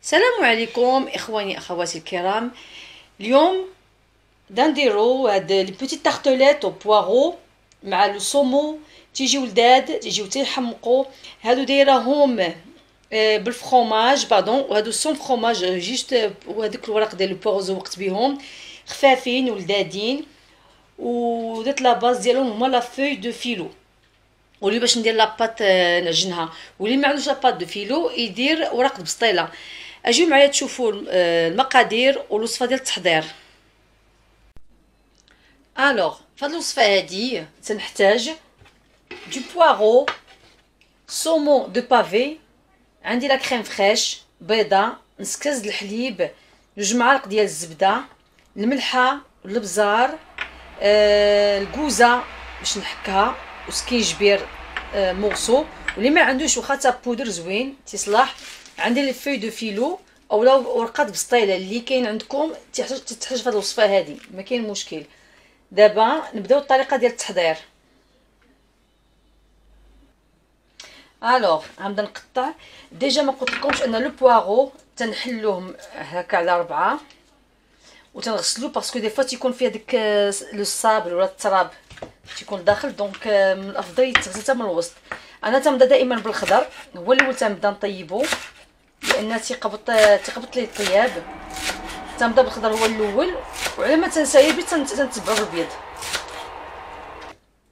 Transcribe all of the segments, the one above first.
السلام عليكم اخواني اخواتي الكرام. اليوم نديرو هاد لي بوتيت تارتليت او بوارو مع لو سومو. تيجيو لداد تيجيو تيحمقوا. هادو دايراهم بالفرomage باردون، وهادو سون فرomage جيست، وهذوك الورق ديال البوارو زوقت بهم خفافين ولذاذين. ودرت لا باز ديالهم هما لا فوي دو فيلو. واللي باش ندير لاباط نعجنها، واللي ما عندوش لاباط دو فيلو يدير ورق بسطيله. اجيو معايا تشوفوا المقادير والوصفه ديال التحضير. الوغ فهاد الوصفه هادي تنحتاج دو بوارو، سومون دو بافي، عندي لا كريم فريش، بيضه، نص كاس د الحليب، جوج معالق ديال الزبده، الملحه، البزار، الكوزه باش نحكها، وسكينجبير مورسو. واللي ما عندوش واخا تا بودر زوين تصلاح. عندي لي فوي دو فيلو اولا ورقات بسطيله اللي كاين عندكم تحتاج في هذه الوصفه هذه، ما كاين مشكل. دابا نبداو الطريقه ديال التحضير. الوغ غنبدا نقطع. ديجا ما قلت لكمش ان لو بوارو تنحلوه هكا على 4 وتنغسلو، باسكو دي فوا تيكون فيه داك لو صابل ولا التراب تيكون داخل، دونك من الافضل يتغسل حتى من الوسط. انا تنبدا دائما بالخضر، هو الاول تنبدا نطيبو لان تيقبط لي الطياب. تنبدا بالخضر هو الاول، وعلى ما تنسايب تنتبعو بالبيض.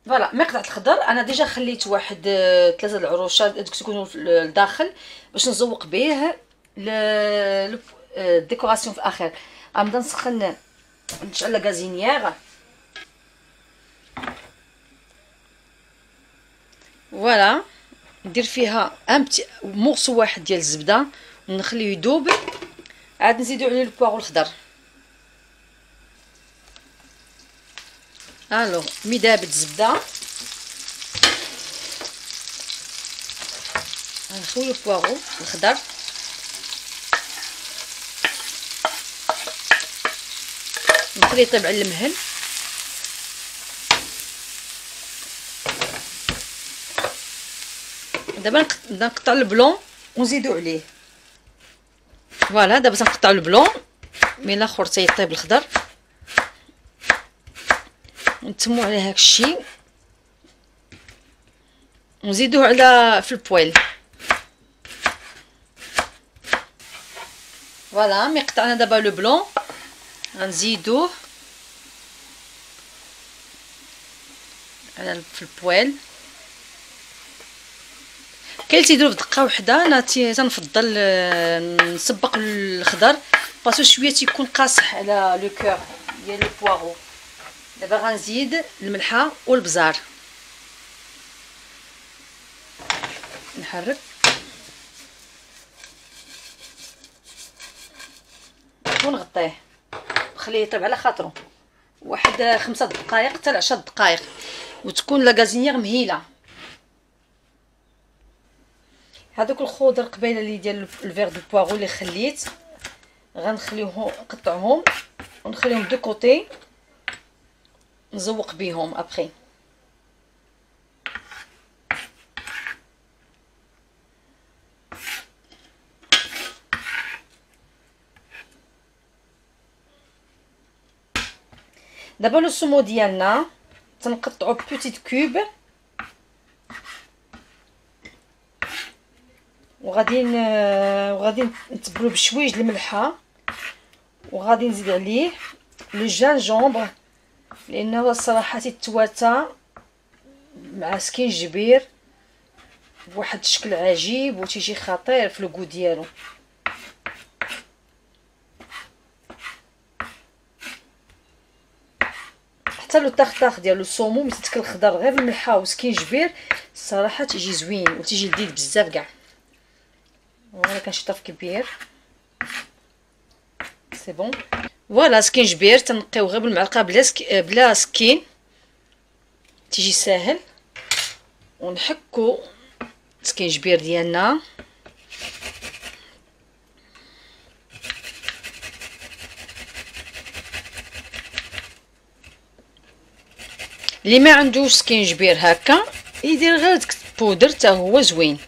فوالا مقطع الخضر انا ديجا خليت واحد 3 العروشات دوك تكونوا لداخل باش نزوق به الديكوراسيون في الاخر. غنبدا نسخن، نشعل لا غازينيير. فوالا ندير فيها ان بتي مورسو واحد ديال الزبده ونخليه يذوب، عاد نزيدو عليه البوارو الخضر. الوغ مي دابت الزبده غنخوي البوارو الخضر، نخليه يطيب على المهل. دابا نقطع البلون ونزيدو عليه. فوالا دابا تنقطعوا البلون من الاخر حتى يطيب الخضر، نتموا على هاك الشيء ونزيدوه على في البويل. فوالا مي قطعنا دابا لو بلون غنزيدوه على في البويل. كاين تيديروا بدقه وحده، انا تنفضل نسبق الخضر باسكو شويه تيكون قاصح على لو كور ديال البوارو. دابا غنزيد الملحه والبزار، نحرك ونغطيه نخليه يطيب على خاطرو واحد 5 دقائق حتى ل 10 دقائق، وتكون لا غازينيير مهيله. هذوك الخضر قبيله اللي ديال الفيغ دو بوارو اللي خليت غنخليوهم نقطعهم ونخليهم دو كوتي نزوق بيهم ابري. دابا لو سومو ديالنا تنقطعو بوتيت كوب، وغادي نتبلو بشويج الملحه، وغادي نزيد عليه لو جانجومبر لانه الصراحه تيتواتى مع سكينجبير بواحد الشكل عجيب وتيجي خطير في الكو ديالو. حتى لو طاخ ديال لو سومو ملي تتكل الخضر غير بالملحه وسكينجبير الصراحه تيجي زوين وتيجي لذيذ بزاف كاع. فوالا كان شي طرف كبير سي بون. فوالا سكينجبير تنقيو غير بالمعلقه بلا سكين تيجي ساهل، ونحكو سكينجبير ديالنا. اللي ما عندوش سكينجبير هكا يدير غير ديك بودر حتى هو زوين.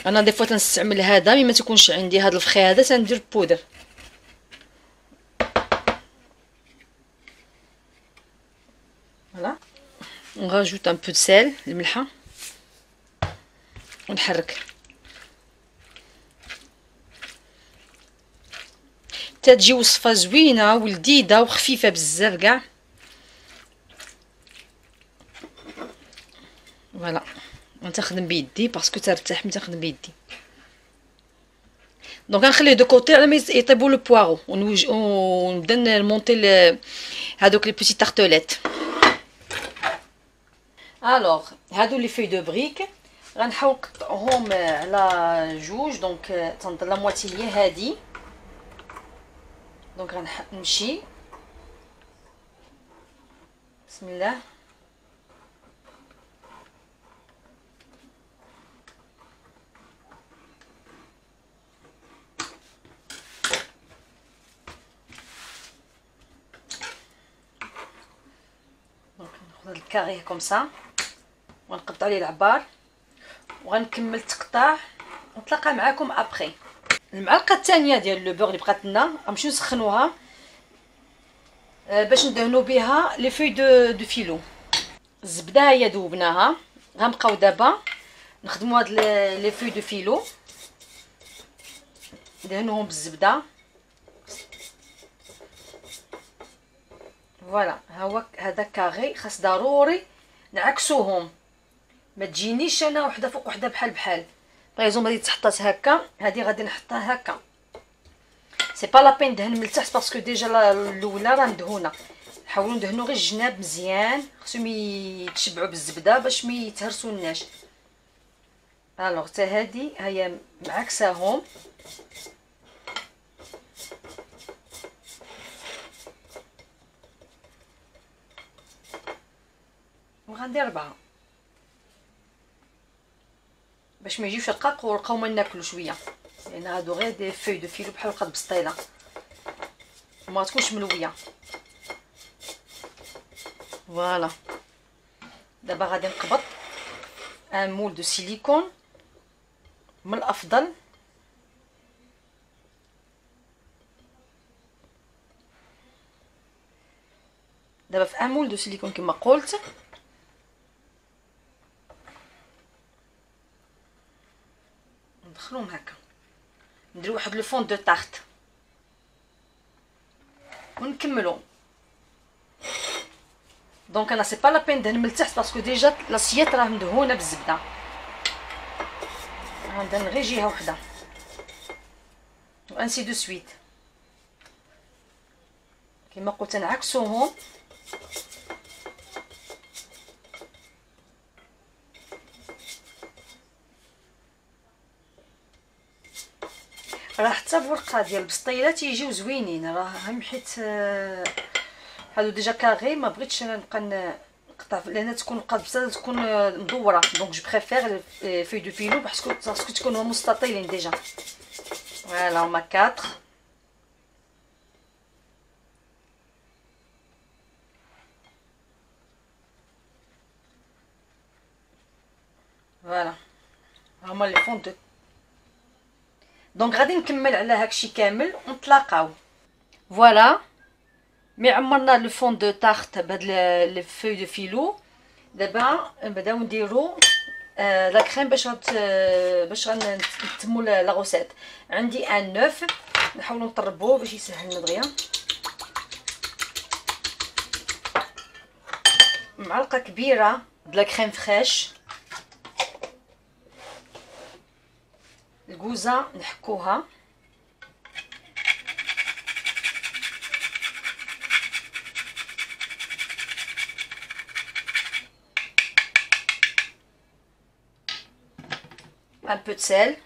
انا دي فوا تنستعمل هذا ملي ما تكونش عندي هذا الفخي هذا تندير بودر. فوالا نغاجوت ان بو دو سيل الملحه ونحرك. تتجي وصفه زوينه ولذيذه وخفيفه بزاف كاع. فوالا غنخدم بيدي باسكو ترتاح ملي تخدم بيدي. دونك غنخليه دو كوتي على ما يطيبوا لو بواغو ونبدا نمونطي هادوك لي بيتي تارتوليت. الوغ هادو لي في دو بريك غنحاول نقطعهم على جوج. دونك تنضل لا موتي هي هادي. دونك غنمشي بسم الله. دونك ناخذ هاد الكاري كوم سا ونقطع عليه العبار وغنكمل التقطاع ونتلاقى معكم ابري. المعلقه الثانيه ديال لو بور اللي بقات لنا غنمشيو نسخنوها باش ندهنوا بها لي في دو فيلو. الزبده هي ذوبناها. غنبقاو دابا نخدموا هاد لي في دو فيلو ندهنوهم بالزبده. فوالا ها هو هذا كاغي خاص ضروري نعكسوهم ما تجينيش انا وحده فوق وحده بحال باغيزوم هادي تحطات هكا هادي غادي نحطها هكا. سي با لا بين ندهن من التحت باسكو ديجا الاولى راه مدهونه. نحاولوا ندهنوا غير الجناب مزيان خصهم يتشبعوا بالزبده باش ما يتهرسوناش. الوغ حتى هادي هي معكساهم. وغندير 4 باش ما يجيوش رقاق ونبقاو ما ناكلو شويه لان هادو غير دي فوي دو فيلو بحال قد بسطيله وما تكونش ملويه. فوالا دابا غادي نقبط ان مول دو سيليكون من الافضل. دابا في ان مول دو سيليكون كما قلت ندخلوهم هكا ندير واحد لو فون دو طارت ونكملو. دونك انا سي با لا بين ندهن من التحت باسكو ديجا لاسيات راه مدهونه بالزبده. غندهن غير جهه وحده وانسي دو سويت كما قلت نعكسوهم. راه حتى بورقه ديال البسطيله تيجيو زوينين راهم حيت هادو ديجا كاغي ما بغيتش انا نبقى نقطع لان تكون القبصه تكون مدوره. دونك جو بريفير في دو فيلو باسكو تكونوا مستطيلين ديجا. فوالا هما 4. فوالا هما لي فون دو. دونك غادي نكمل على هاكشي كامل ونتلاقاو. فوالا مي عمرنا لو فون دو طارت بهاد لي فوي دو فيلو. دابا نبداو نديرو لا كريم باش غنتمو لا غوسيت. عندي ان نوف نحاولوا نطربوه باش يسهل لنا دغيا. معلقه كبيره د لا كريم فريش. الكوزه نحكوها. un peu de sel.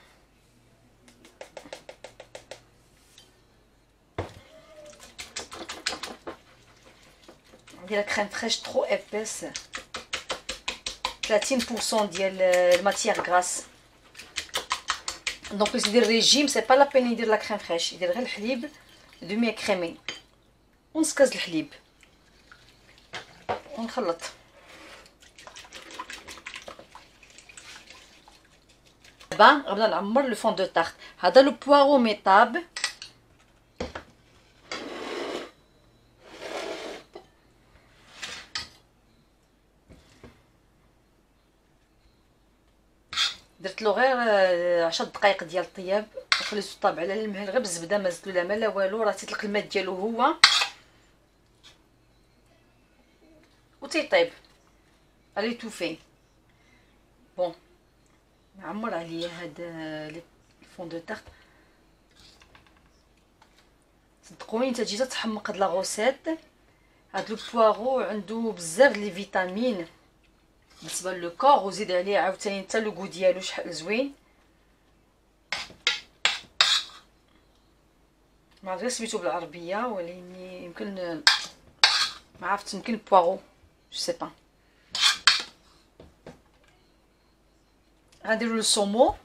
ندير كريم فريش ترو ابيس 30% ديال الماتيير غراس. دونك اللي يدير ريجيم سي با لا بين يدير لا كريم فريش يدير غير الحليب دومي كريمي ونص كاس الحليب ونخلط. دابا غنبدا نعمر لو فون دو طارت. هذا لو بواغو ميطاب، درت له غير 10 دقائق ديال الطياب، خليته طاب على المهل غير بالزبده، ما زدت له لا ما لا والو، راه تيطلق الماء ديالو هو و تيطيب على توفي. بون نعمر عليا هاد لي فون دو طارت. صدقوني نتا تجي تحمق هاد لا غوسيت. هاد لو بواغو عنده بزاف لي فيتامين بالنسبه لو كور، وزيد عليه عاوتاني حتى لو غو ديالو شحال زوين. ما عرفت سميتو بالعربيه، ولكن يمكن ما عرفت، يمكن بواغو جو سي با. غنديرو لو سومو،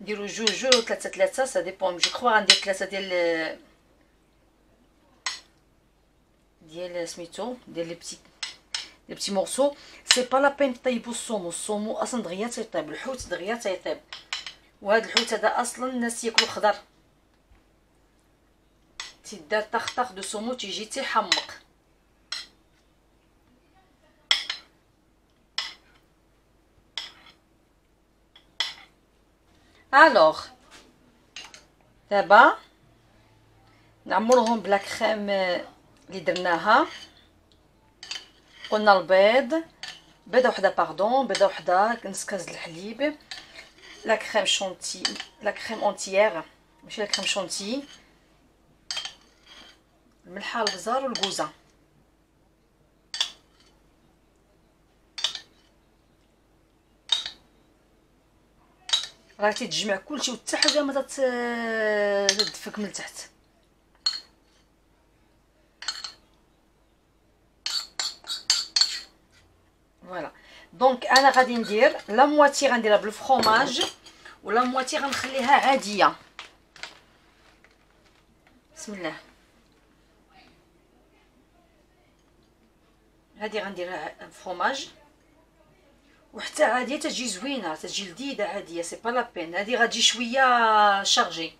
نديرو جوج ولا ثلاثة سا ديبون. جو كخوا غندير 3 ديال سميتو ديال لي بتي مورسو. سي با لا بين طيبو السومو. السومو اصلا دغيا تيطيب، الحوت دغيا تيطيب، وهذا الحوت هذا اصلا الناس ياكلو خضر، تيدار طخ دو سومو تيجي تيحمق. الوغ دابا نعمرهم بلا كريم اللي درناها. قلنا البيض، بيضه وحده باردون، بيضه وحده، نص كاس الحليب، لا كريم شونتي، لا كريم اونتيير ماشي لا كريم شونتي، الملحه، البزار والكوزه. راه تيتجمع كلشي وحتى حاجه ما تدفك من تحت. فوالا دونك انا غادي ندير لا مواتي غنديرها بالفرomاج ولا مواتي غنخليها عاديه. بسم الله. هذه غنديرها فرomاج، وحتى عاديه تجي زوينه، تجي لذيذه عاديه، سي با لا بين. هذه غتجي شويه شارجي.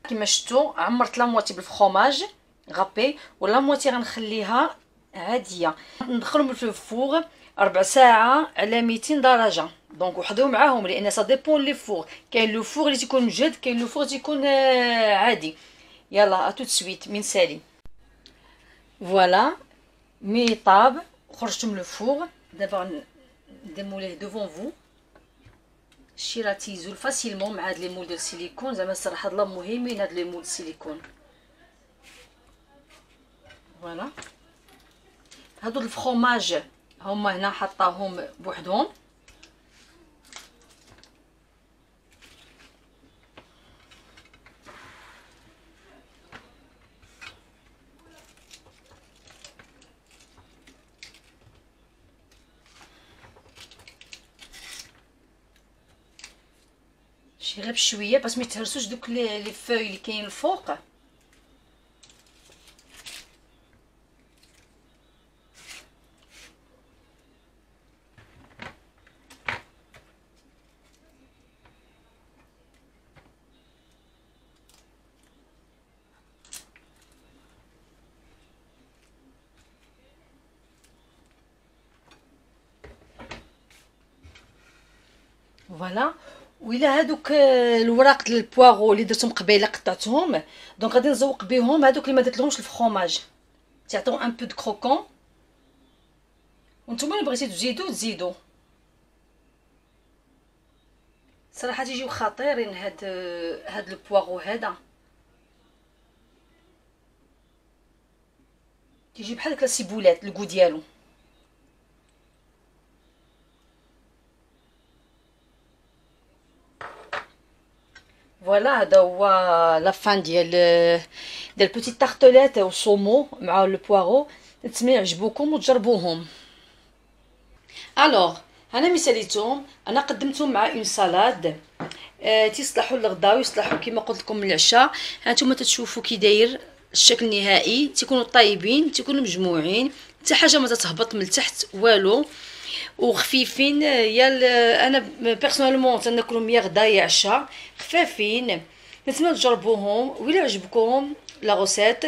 كما شفتوا عمرت لا مواتي بالفرomاج غابي، ولا مواتي غنخليها عاديه. ندخلهم في الفوغ 4 ساعه على 200 درجه. دونك وحدوا معاهم لان سا ديبون لي فوغ. كاين لو فوغ اللي تيكون مجهد، كاين لو فوغ تيكون عادي. يلا ا تو سويت من سالي. فوالا مي طاب، خرجت من لو فوغ. دابا نديرو ليه دوفون فو. الشي راه تيزول فاسيلمون مع هاد لي مول ديال السيليكون. زعما الصراحه الله مهمين هاد لي مول السيليكون. فوالا هادو الفرomاج هما هنا حطاهم بوحدهم. شي غير بشويه باش ما يتهرسوش دوك لي فوي اللي كاين الفوق. فوالا وإلا هادوك الوراق ديال البواغو اللي درتهم قبيله قطعتهم، دونك غادي نزوق بهم هادوك اللي ما درتلهمش الفرomاج، تعطيو ان بو دو كروكون. وانتم اللي بغيتي تزيدو تزيدو. صراحه تيجيو خطيرين هاد البواغو هذا، تيجي بحال هكا سيبولات الكو ديالو. فوالا هذا هو لافان ديال بوتيت تارتلات او صومو مع لو بواغو. نتمنى يعجبوكم وتجربوهم. الوغ انا مثاليتهم، انا قدمتهم مع اون سالاد. تيصلحوا للغدا ويصلحوا كما قلت لكم للعشاء. هانتوما تتشوفوا كي داير الشكل النهائي، تيكونوا طيبين، تيكونوا مجموعين، حتى حاجه ما تتهبط من التحت والو، وخفيفين. انا بيرسونيلمون تناكلهم يا غدا يا عشاء، خفافين. نتمنى تجربوهم، وإلا عجبكم لا غوسيت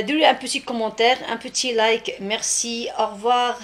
ديروا لي ان بوتي كومونتير، ان بوتي لايك. ميرسي، او revoir.